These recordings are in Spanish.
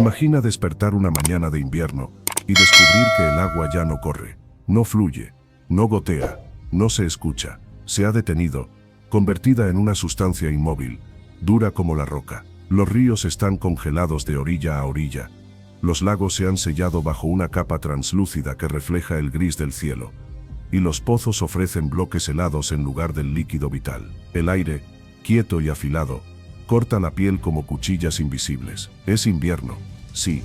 Imagina despertar una mañana de invierno y descubrir que el agua ya no corre, no fluye, no gotea, no se escucha, se ha detenido, convertida en una sustancia inmóvil, dura como la roca. Los ríos están congelados de orilla a orilla. Los lagos se han sellado bajo una capa translúcida que refleja el gris del cielo. Y los pozos ofrecen bloques helados en lugar del líquido vital. El aire, quieto y afilado, corta la piel como cuchillas invisibles. Es invierno, sí,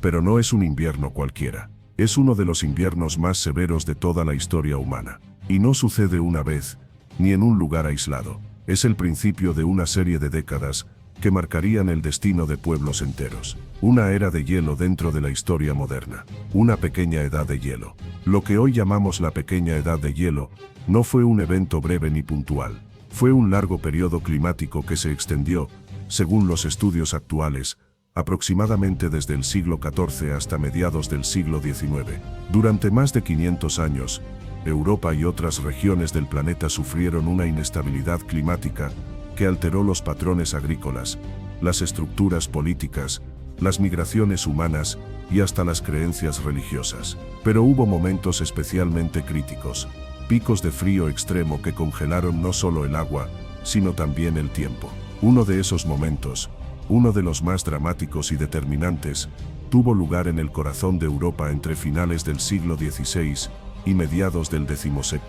pero no es un invierno cualquiera. Es uno de los inviernos más severos de toda la historia humana. Y no sucede una vez, ni en un lugar aislado. Es el principio de una serie de décadas que marcarían el destino de pueblos enteros. Una era de hielo dentro de la historia moderna. Una pequeña edad de hielo. Lo que hoy llamamos la pequeña edad de hielo no fue un evento breve ni puntual. Fue un largo periodo climático que se extendió, según los estudios actuales, aproximadamente desde el siglo XIV hasta mediados del siglo XIX. Durante más de 500 años, Europa y otras regiones del planeta sufrieron una inestabilidad climática que alteró los patrones agrícolas, las estructuras políticas, las migraciones humanas y hasta las creencias religiosas. Pero hubo momentos especialmente críticos, picos de frío extremo que congelaron no solo el agua, sino también el tiempo. Uno de esos momentos, uno de los más dramáticos y determinantes, tuvo lugar en el corazón de Europa entre finales del siglo XVI y mediados del XVII.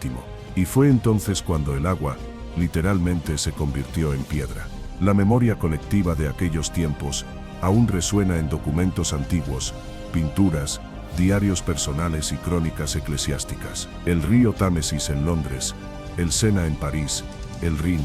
Y fue entonces cuando el agua, literalmente, se convirtió en piedra. La memoria colectiva de aquellos tiempos aún resuena en documentos antiguos, pinturas, diarios personales y crónicas eclesiásticas. El río Támesis en Londres, el Sena en París, el Rin,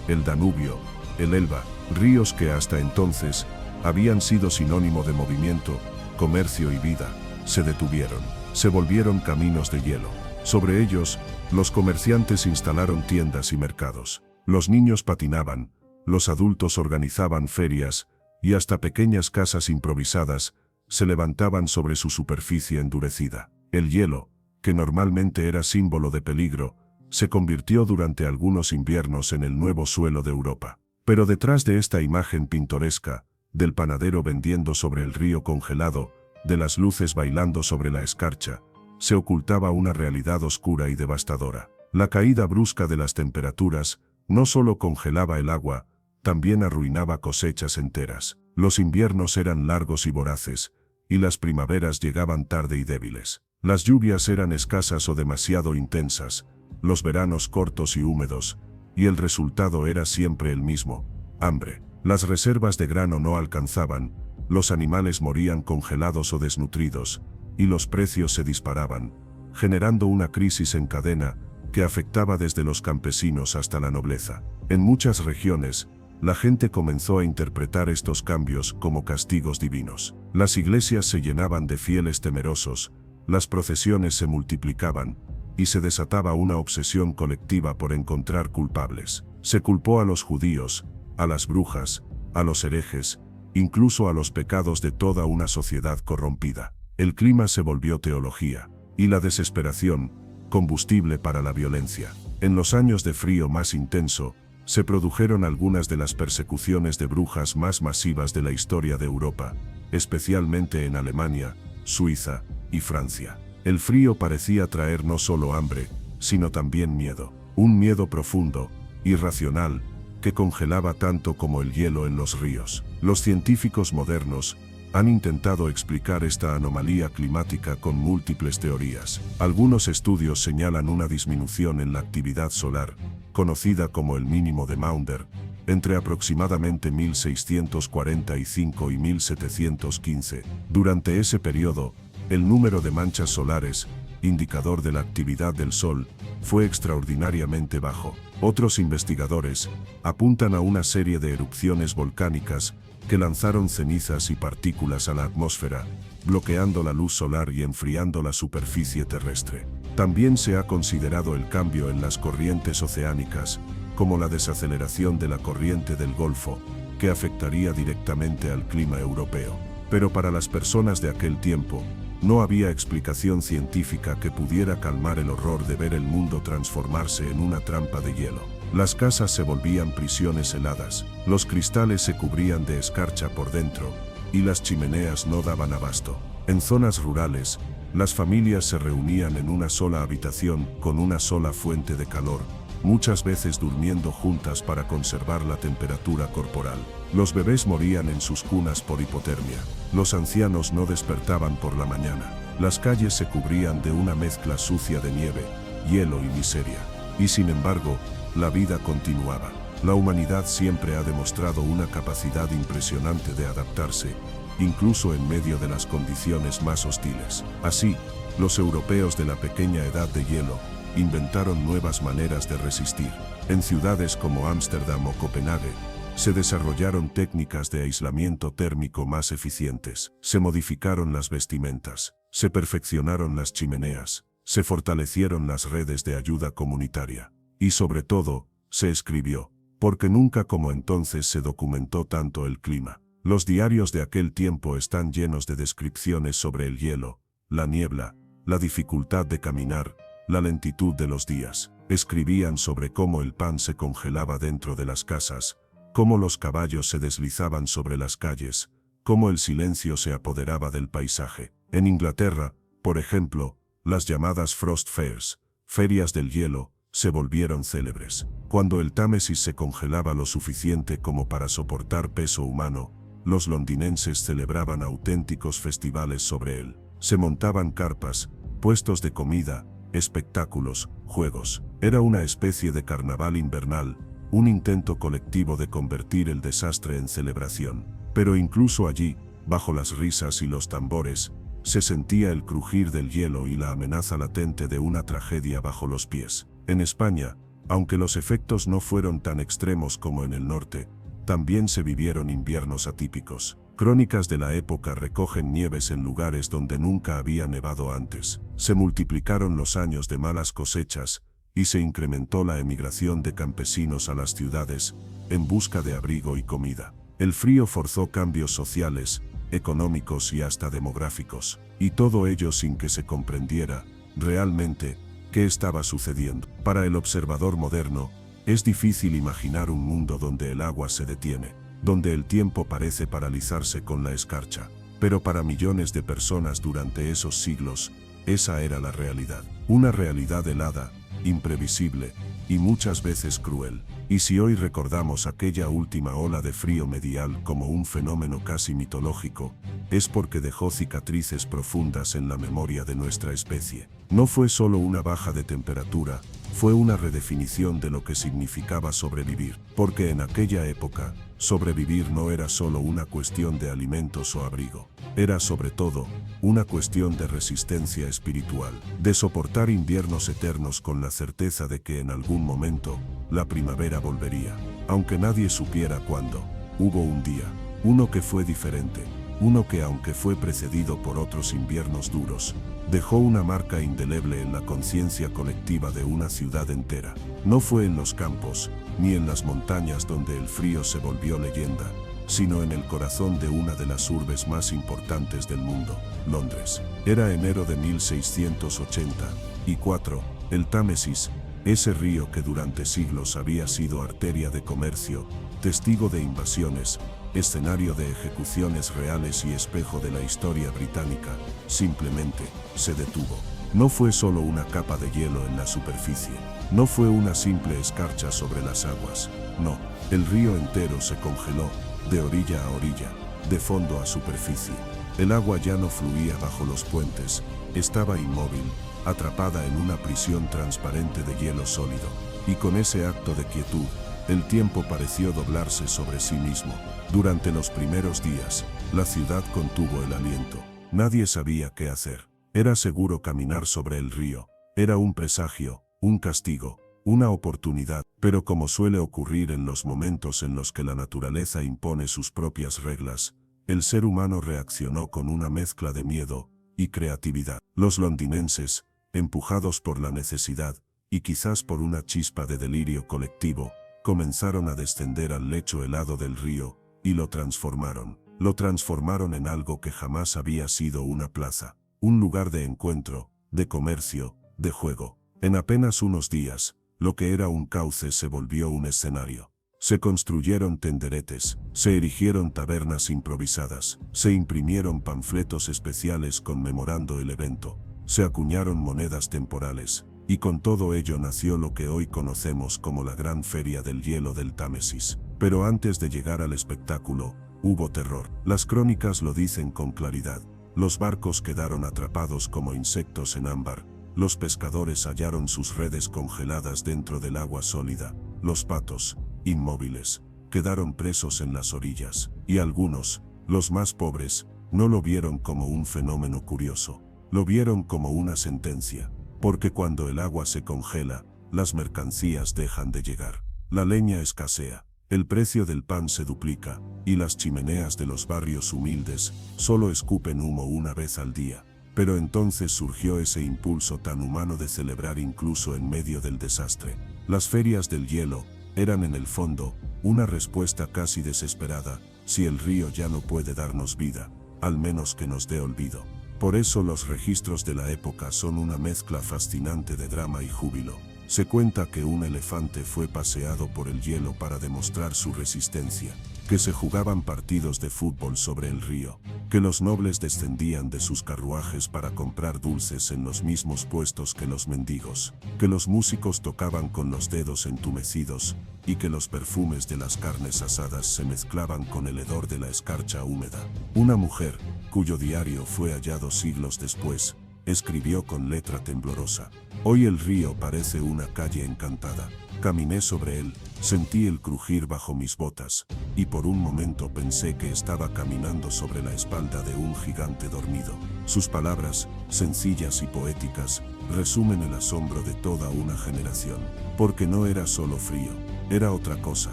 el Danubio, el Elba, ríos que hasta entonces habían sido sinónimo de movimiento, comercio y vida, se detuvieron, se volvieron caminos de hielo. Sobre ellos, los comerciantes instalaron tiendas y mercados. Los niños patinaban, los adultos organizaban ferias, y hasta pequeñas casas improvisadas se levantaban sobre su superficie endurecida. El hielo, que normalmente era símbolo de peligro, se convirtió durante algunos inviernos en el nuevo suelo de Europa. Pero detrás de esta imagen pintoresca, del panadero vendiendo sobre el río congelado, de las luces bailando sobre la escarcha, se ocultaba una realidad oscura y devastadora. La caída brusca de las temperaturas no solo congelaba el agua, también arruinaba cosechas enteras. Los inviernos eran largos y voraces, y las primaveras llegaban tarde y débiles. Las lluvias eran escasas o demasiado intensas, los veranos cortos y húmedos, y el resultado era siempre el mismo: hambre. Las reservas de grano no alcanzaban, los animales morían congelados o desnutridos, y los precios se disparaban, generando una crisis en cadena que afectaba desde los campesinos hasta la nobleza. En muchas regiones, la gente comenzó a interpretar estos cambios como castigos divinos. Las iglesias se llenaban de fieles temerosos, las procesiones se multiplicaban, y se desataba una obsesión colectiva por encontrar culpables. Se culpó a los judíos, a las brujas, a los herejes, incluso a los pecados de toda una sociedad corrompida. El clima se volvió teología, y la desesperación, combustible para la violencia. En los años de frío más intenso, se produjeron algunas de las persecuciones de brujas más masivas de la historia de Europa, especialmente en Alemania, Suiza y Francia. El frío parecía traer no solo hambre, sino también miedo. Un miedo profundo, irracional, que congelaba tanto como el hielo en los ríos. Los científicos modernos han intentado explicar esta anomalía climática con múltiples teorías. Algunos estudios señalan una disminución en la actividad solar, conocida como el mínimo de Maunder, entre aproximadamente 1645 y 1715. Durante ese periodo, el número de manchas solares, indicador de la actividad del Sol, fue extraordinariamente bajo. Otros investigadores apuntan a una serie de erupciones volcánicas que lanzaron cenizas y partículas a la atmósfera, bloqueando la luz solar y enfriando la superficie terrestre. También se ha considerado el cambio en las corrientes oceánicas, como la desaceleración de la corriente del Golfo, que afectaría directamente al clima europeo. Pero para las personas de aquel tiempo, no había explicación científica que pudiera calmar el horror de ver el mundo transformarse en una trampa de hielo. Las casas se volvían prisiones heladas, los cristales se cubrían de escarcha por dentro, y las chimeneas no daban abasto. En zonas rurales, las familias se reunían en una sola habitación con una sola fuente de calor, muchas veces durmiendo juntas para conservar la temperatura corporal. Los bebés morían en sus cunas por hipotermia. Los ancianos no despertaban por la mañana. Las calles se cubrían de una mezcla sucia de nieve, hielo y miseria. Y sin embargo, la vida continuaba. La humanidad siempre ha demostrado una capacidad impresionante de adaptarse, incluso en medio de las condiciones más hostiles. Así, los europeos de la pequeña edad de hielo inventaron nuevas maneras de resistir. En ciudades como Ámsterdam o Copenhague, se desarrollaron técnicas de aislamiento térmico más eficientes. Se modificaron las vestimentas, se perfeccionaron las chimeneas, se fortalecieron las redes de ayuda comunitaria. Y sobre todo, se escribió, porque nunca como entonces se documentó tanto el clima. Los diarios de aquel tiempo están llenos de descripciones sobre el hielo, la niebla, la dificultad de caminar, la lentitud de los días. Escribían sobre cómo el pan se congelaba dentro de las casas, cómo los caballos se deslizaban sobre las calles, cómo el silencio se apoderaba del paisaje. En Inglaterra, por ejemplo, las llamadas Frost Fairs, ferias del hielo, se volvieron célebres. Cuando el Támesis se congelaba lo suficiente como para soportar peso humano, los londinenses celebraban auténticos festivales sobre él. Se montaban carpas, puestos de comida, espectáculos, juegos. Era una especie de carnaval invernal, un intento colectivo de convertir el desastre en celebración. Pero incluso allí, bajo las risas y los tambores, se sentía el crujir del hielo y la amenaza latente de una tragedia bajo los pies. En España, aunque los efectos no fueron tan extremos como en el norte, también se vivieron inviernos atípicos. Crónicas de la época recogen nieves en lugares donde nunca había nevado antes. Se multiplicaron los años de malas cosechas, y se incrementó la emigración de campesinos a las ciudades, en busca de abrigo y comida. El frío forzó cambios sociales, económicos y hasta demográficos, y todo ello sin que se comprendiera, realmente, qué estaba sucediendo. Para el observador moderno, es difícil imaginar un mundo donde el agua se detiene, donde el tiempo parece paralizarse con la escarcha. Pero para millones de personas durante esos siglos, esa era la realidad. Una realidad helada, imprevisible, y muchas veces cruel. Y si hoy recordamos aquella última ola de frío medial como un fenómeno casi mitológico, es porque dejó cicatrices profundas en la memoria de nuestra especie. No fue solo una baja de temperatura, fue una redefinición de lo que significaba sobrevivir. Porque en aquella época, sobrevivir no era solo una cuestión de alimentos o abrigo. Era sobre todo, una cuestión de resistencia espiritual, de soportar inviernos eternos con la certeza de que en algún momento, la primavera volvería. Aunque nadie supiera cuándo, hubo un día, uno que fue diferente, uno que aunque fue precedido por otros inviernos duros, dejó una marca indeleble en la conciencia colectiva de una ciudad entera. No fue en los campos, ni en las montañas donde el frío se volvió leyenda, sino en el corazón de una de las urbes más importantes del mundo, Londres. Era enero de 1684, el Támesis, ese río que durante siglos había sido arteria de comercio, testigo de invasiones, escenario de ejecuciones reales y espejo de la historia británica, simplemente se detuvo. No fue solo una capa de hielo en la superficie, no fue una simple escarcha sobre las aguas, no, el río entero se congeló, de orilla a orilla, de fondo a superficie. El agua ya no fluía bajo los puentes, estaba inmóvil, atrapada en una prisión transparente de hielo sólido, y con ese acto de quietud, el tiempo pareció doblarse sobre sí mismo. Durante los primeros días, la ciudad contuvo el aliento. Nadie sabía qué hacer. Era seguro caminar sobre el río. Era un presagio, un castigo, una oportunidad. Pero como suele ocurrir en los momentos en los que la naturaleza impone sus propias reglas, el ser humano reaccionó con una mezcla de miedo y creatividad. Los londinenses, empujados por la necesidad, y quizás por una chispa de delirio colectivo, comenzaron a descender al lecho helado del río, y lo transformaron. Lo transformaron en algo que jamás había sido una plaza, un lugar de encuentro, de comercio, de juego. En apenas unos días, lo que era un cauce se volvió un escenario. Se construyeron tenderetes, se erigieron tabernas improvisadas, se imprimieron panfletos especiales conmemorando el evento, se acuñaron monedas temporales, y con todo ello nació lo que hoy conocemos como la Gran Feria del Hielo del Támesis. Pero antes de llegar al espectáculo, hubo terror. Las crónicas lo dicen con claridad. Los barcos quedaron atrapados como insectos en ámbar, los pescadores hallaron sus redes congeladas dentro del agua sólida, los patos, inmóviles, quedaron presos en las orillas, y algunos, los más pobres, no lo vieron como un fenómeno curioso, lo vieron como una sentencia, porque cuando el agua se congela, las mercancías dejan de llegar, la leña escasea, el precio del pan se duplica, y las chimeneas de los barrios humildes solo escupen humo una vez al día. Pero entonces surgió ese impulso tan humano de celebrar incluso en medio del desastre. Las ferias del hielo eran en el fondo una respuesta casi desesperada: si el río ya no puede darnos vida, al menos que nos dé olvido. Por eso los registros de la época son una mezcla fascinante de drama y júbilo. Se cuenta que un elefante fue paseado por el hielo para demostrar su resistencia, que se jugaban partidos de fútbol sobre el río, que los nobles descendían de sus carruajes para comprar dulces en los mismos puestos que los mendigos, que los músicos tocaban con los dedos entumecidos, y que los perfumes de las carnes asadas se mezclaban con el hedor de la escarcha húmeda. Una mujer, cuyo diario fue hallado siglos después, escribió con letra temblorosa: «Hoy el río parece una calle encantada. Caminé sobre él, sentí el crujir bajo mis botas, y por un momento pensé que estaba caminando sobre la espalda de un gigante dormido». Sus palabras, sencillas y poéticas, resumen el asombro de toda una generación, porque no era solo frío, era otra cosa.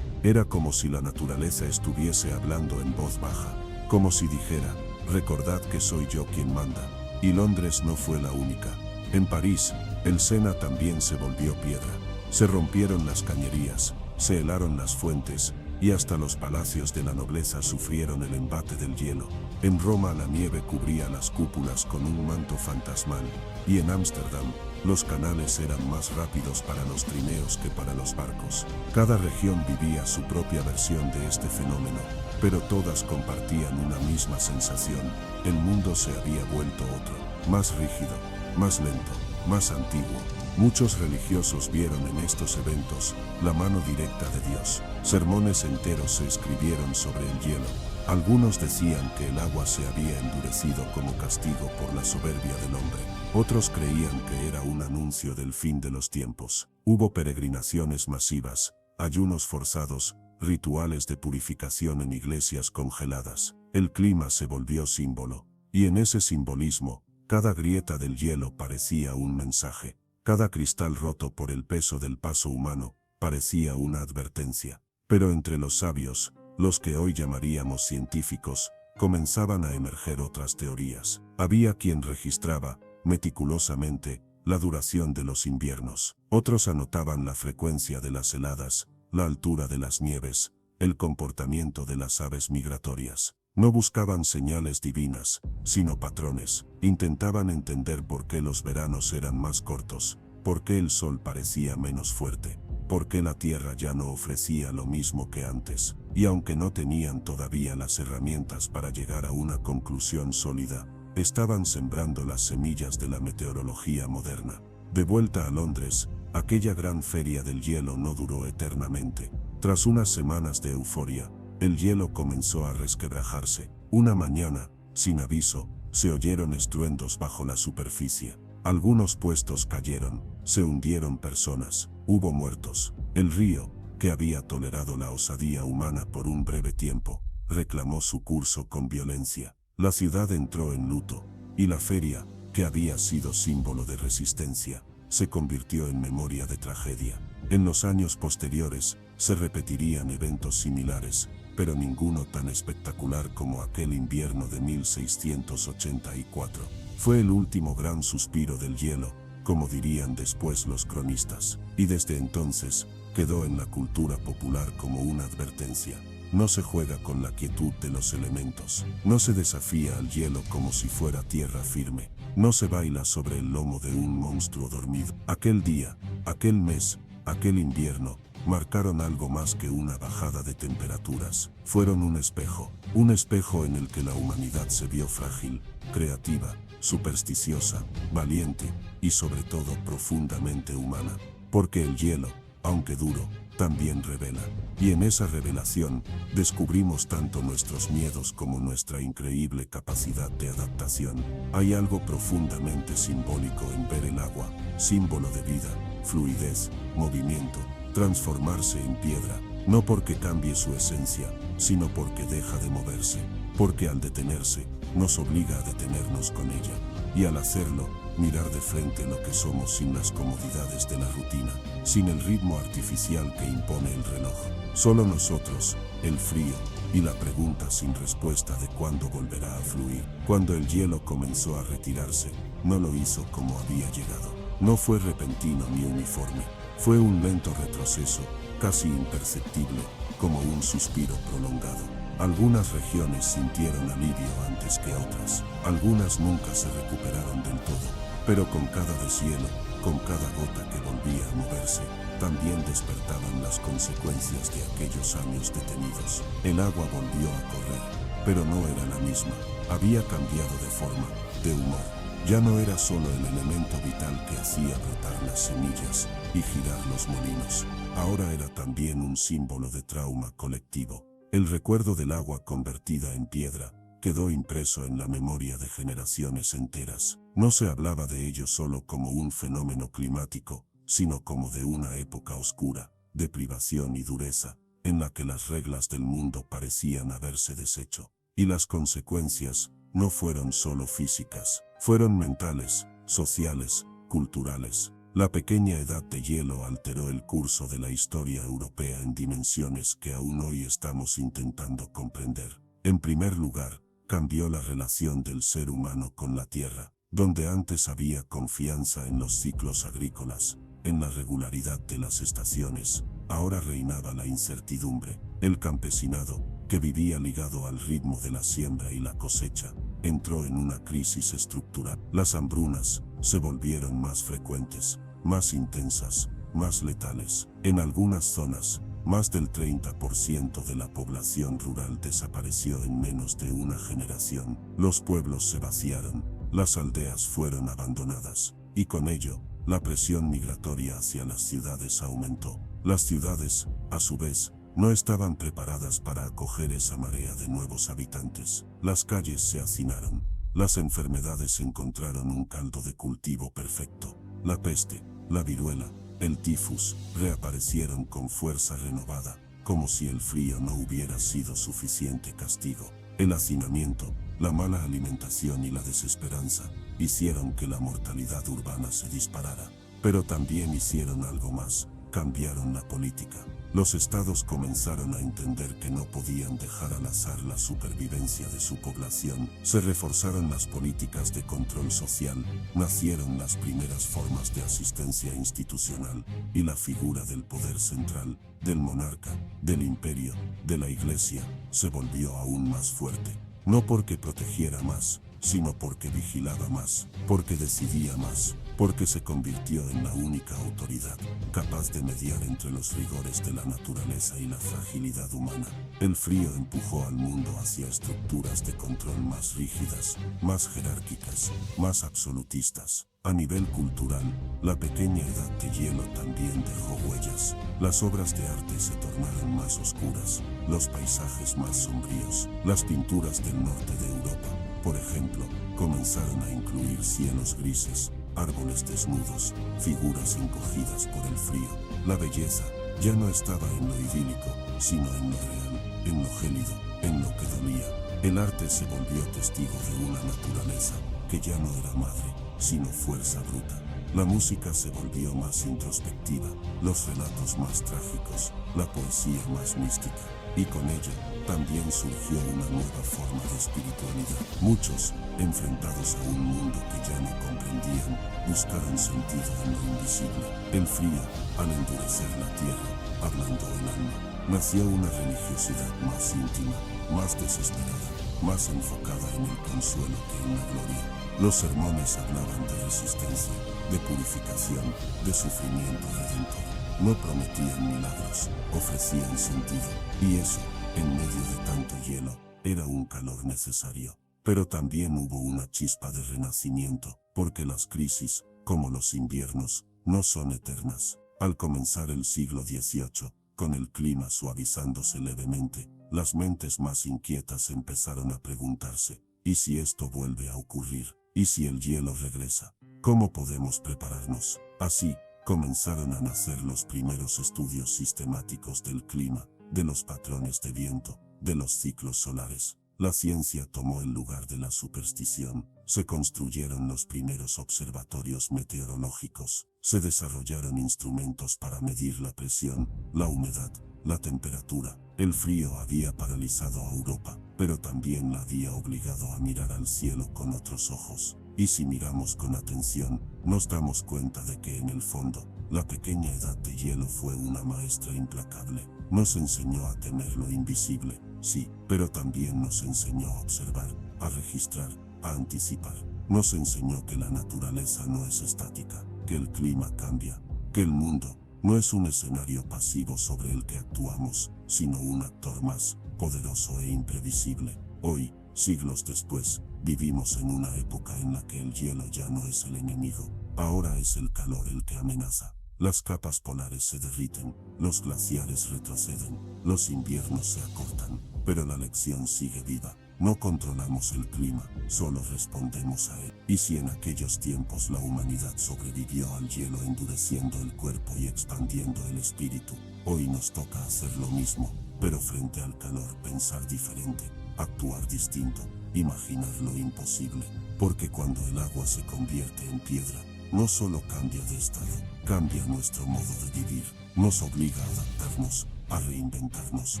Era como si la naturaleza estuviese hablando en voz baja, como si dijera: «Recordad que soy yo quien manda». Y Londres no fue la única. En París, el Sena también se volvió piedra. Se rompieron las cañerías, se helaron las fuentes, y hasta los palacios de la nobleza sufrieron el embate del hielo. En Roma la nieve cubría las cúpulas con un manto fantasmal, y en Ámsterdam, los canales eran más rápidos para los trineos que para los barcos. Cada región vivía su propia versión de este fenómeno, pero todas compartían una misma sensación: el mundo se había vuelto otro, más rígido, más lento, más antiguo. Muchos religiosos vieron en estos eventos la mano directa de Dios. Sermones enteros se escribieron sobre el hielo. Algunos decían que el agua se había endurecido como castigo por la soberbia del hombre. Otros creían que era un anuncio del fin de los tiempos. Hubo peregrinaciones masivas, ayunos forzados, rituales de purificación en iglesias congeladas. El clima se volvió símbolo, y en ese simbolismo, cada grieta del hielo parecía un mensaje. Cada cristal roto por el peso del paso humano parecía una advertencia. Pero entre los sabios, los que hoy llamaríamos científicos, comenzaban a emerger otras teorías. Había quien registraba, meticulosamente, la duración de los inviernos. Otros anotaban la frecuencia de las heladas, la altura de las nieves, el comportamiento de las aves migratorias. No buscaban señales divinas, sino patrones. Intentaban entender por qué los veranos eran más cortos, por qué el sol parecía menos fuerte, por qué la tierra ya no ofrecía lo mismo que antes. Y aunque no tenían todavía las herramientas para llegar a una conclusión sólida, estaban sembrando las semillas de la meteorología moderna. De vuelta a Londres, aquella gran feria del hielo no duró eternamente. Tras unas semanas de euforia, el hielo comenzó a resquebrajarse. Una mañana, sin aviso, se oyeron estruendos bajo la superficie. Algunos puestos cayeron, se hundieron personas, hubo muertos. El río, que había tolerado la osadía humana por un breve tiempo, reclamó su curso con violencia. La ciudad entró en luto, y la feria, que había sido símbolo de resistencia, se convirtió en memoria de tragedia. En los años posteriores, se repetirían eventos similares, pero ninguno tan espectacular como aquel invierno de 1684. Fue el último gran suspiro del hielo, como dirían después los cronistas, y desde entonces, quedó en la cultura popular como una advertencia. No se juega con la quietud de los elementos, no se desafía al hielo como si fuera tierra firme, no se baila sobre el lomo de un monstruo dormido. Aquel día, aquel mes, aquel invierno, marcaron algo más que una bajada de temperaturas. Fueron un espejo en el que la humanidad se vio frágil, creativa, supersticiosa, valiente y sobre todo profundamente humana. Porque el hielo, aunque duro, también revela. Y en esa revelación, descubrimos tanto nuestros miedos como nuestra increíble capacidad de adaptación. Hay algo profundamente simbólico en ver el agua, símbolo de vida, fluidez, movimiento, transformarse en piedra, no porque cambie su esencia, sino porque deja de moverse, porque al detenerse, nos obliga a detenernos con ella, y al hacerlo, mirar de frente lo que somos sin las comodidades de la rutina, sin el ritmo artificial que impone el reloj. Solo nosotros, el frío, y la pregunta sin respuesta de cuándo volverá a fluir. Cuando el hielo comenzó a retirarse, no lo hizo como había llegado. No fue repentino ni uniforme, fue un lento retroceso, casi imperceptible, como un suspiro prolongado. Algunas regiones sintieron alivio antes que otras, algunas nunca se recuperaron del todo, pero con cada deshielo, con cada gota que volvía a moverse, también despertaban las consecuencias de aquellos años detenidos. El agua volvió a correr, pero no era la misma, había cambiado de forma, de humor. Ya no era solo el elemento vital que hacía brotar las semillas y girar los molinos, ahora era también un símbolo de trauma colectivo. El recuerdo del agua convertida en piedra quedó impreso en la memoria de generaciones enteras. No se hablaba de ello solo como un fenómeno climático, sino como de una época oscura, de privación y dureza, en la que las reglas del mundo parecían haberse deshecho. Y las consecuencias no fueron solo físicas, fueron mentales, sociales, culturales. La pequeña edad de hielo alteró el curso de la historia europea en dimensiones que aún hoy estamos intentando comprender. En primer lugar, cambió la relación del ser humano con la tierra, donde antes había confianza en los ciclos agrícolas, en la regularidad de las estaciones, ahora reinaba la incertidumbre. El campesinado, que vivía ligado al ritmo de la siembra y la cosecha, entró en una crisis estructural. Las hambrunas se volvieron más frecuentes, más intensas, más letales. En algunas zonas, más del 30% de la población rural desapareció en menos de una generación. Los pueblos se vaciaron, las aldeas fueron abandonadas, y con ello, la presión migratoria hacia las ciudades aumentó. Las ciudades, a su vez, no estaban preparadas para acoger esa marea de nuevos habitantes. Las calles se hacinaron. Las enfermedades encontraron un caldo de cultivo perfecto. La peste, la viruela, el tifus, reaparecieron con fuerza renovada, como si el frío no hubiera sido suficiente castigo. El hacinamiento, la mala alimentación y la desesperanza hicieron que la mortalidad urbana se disparara. Pero también hicieron algo más, cambiaron la política. Los estados comenzaron a entender que no podían dejar al azar la supervivencia de su población. Se reforzaron las políticas de control social, nacieron las primeras formas de asistencia institucional, y la figura del poder central, del monarca, del imperio, de la iglesia, se volvió aún más fuerte. No porque protegiera más, sino porque vigilaba más, porque decidía más, porque se convirtió en la única autoridad capaz de mediar entre los rigores de la naturaleza y la fragilidad humana. El frío empujó al mundo hacia estructuras de control más rígidas, más jerárquicas, más absolutistas. A nivel cultural, la pequeña edad de hielo también dejó huellas. Las obras de arte se tornaron más oscuras, los paisajes más sombríos. Las pinturas del norte de Europa, por ejemplo, comenzaron a incluir cielos grises, árboles desnudos, figuras encogidas por el frío. La belleza ya no estaba en lo idílico, sino en lo real, en lo gélido, en lo que dolía. El arte se volvió testigo de una naturaleza que ya no era madre, sino fuerza bruta. La música se volvió más introspectiva, los relatos más trágicos, la poesía más mística, y con ello también surgió una nueva forma de espiritualidad. Muchos, enfrentados a un mundo que ya no comprendían, buscaron sentido en lo invisible. El frío, al endurecer la tierra, ablandó el alma. Nació una religiosidad más íntima, más desesperada, más enfocada en el consuelo que en la gloria. Los sermones hablaban de resistencia, de purificación, de sufrimiento redentor. No prometían milagros, ofrecían sentido. Y eso, en medio de tanto hielo, era un calor necesario. Pero también hubo una chispa de renacimiento, porque las crisis, como los inviernos, no son eternas. Al comenzar el siglo XVIII, con el clima suavizándose levemente, las mentes más inquietas empezaron a preguntarse, ¿y si esto vuelve a ocurrir? ¿Y si el hielo regresa? ¿Cómo podemos prepararnos? Así, comenzaron a nacer los primeros estudios sistemáticos del clima, de los patrones de viento, de los ciclos solares. La ciencia tomó el lugar de la superstición, se construyeron los primeros observatorios meteorológicos, se desarrollaron instrumentos para medir la presión, la humedad, la temperatura. El frío había paralizado a Europa, pero también la había obligado a mirar al cielo con otros ojos. Y si miramos con atención, nos damos cuenta de que en el fondo, la pequeña edad de hielo fue una maestra implacable. Nos enseñó a temer lo invisible, sí, pero también nos enseñó a observar, a registrar, a anticipar. Nos enseñó que la naturaleza no es estática, que el clima cambia, que el mundo no es un escenario pasivo sobre el que actuamos, sino un actor más poderoso e imprevisible. Hoy, siglos después, vivimos en una época en la que el hielo ya no es el enemigo, ahora es el calor el que amenaza. Las capas polares se derriten, los glaciares retroceden, los inviernos se acortan, pero la lección sigue viva. No controlamos el clima, solo respondemos a él. Y si en aquellos tiempos la humanidad sobrevivió al hielo endureciendo el cuerpo y expandiendo el espíritu, hoy nos toca hacer lo mismo, pero frente al calor pensar diferente, actuar distinto, imaginar lo imposible, porque cuando el agua se convierte en piedra, no solo cambia de estado, cambia nuestro modo de vivir, nos obliga a adaptarnos, a reinventarnos,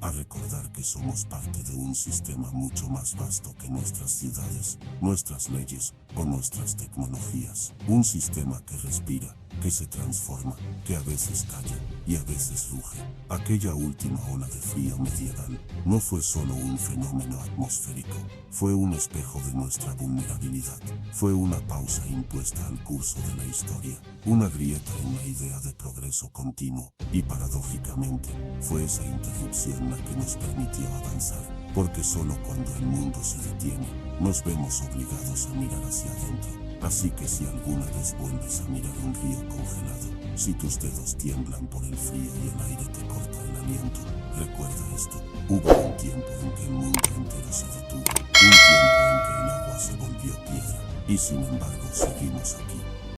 a recordar que somos parte de un sistema mucho más vasto que nuestras ciudades, nuestras leyes o nuestras tecnologías. Un sistema que respira, que se transforma, que a veces calla y a veces ruge. Aquella última ola de frío medieval no fue solo un fenómeno atmosférico, fue un espejo de nuestra vulnerabilidad, fue una pausa impuesta al curso de la historia, una grieta en la idea de progreso continuo, y paradójicamente, fue esa interrupción la que nos permitió avanzar, porque solo cuando el mundo se detiene, nos vemos obligados a mirar hacia adentro. Así que si alguna vez vuelves a mirar un río congelado, si tus dedos tiemblan por el frío y el aire te corta el aliento, recuerda esto: hubo un tiempo en que el mundo entero se detuvo, un tiempo en que el agua se volvió piedra, y sin embargo seguimos aquí.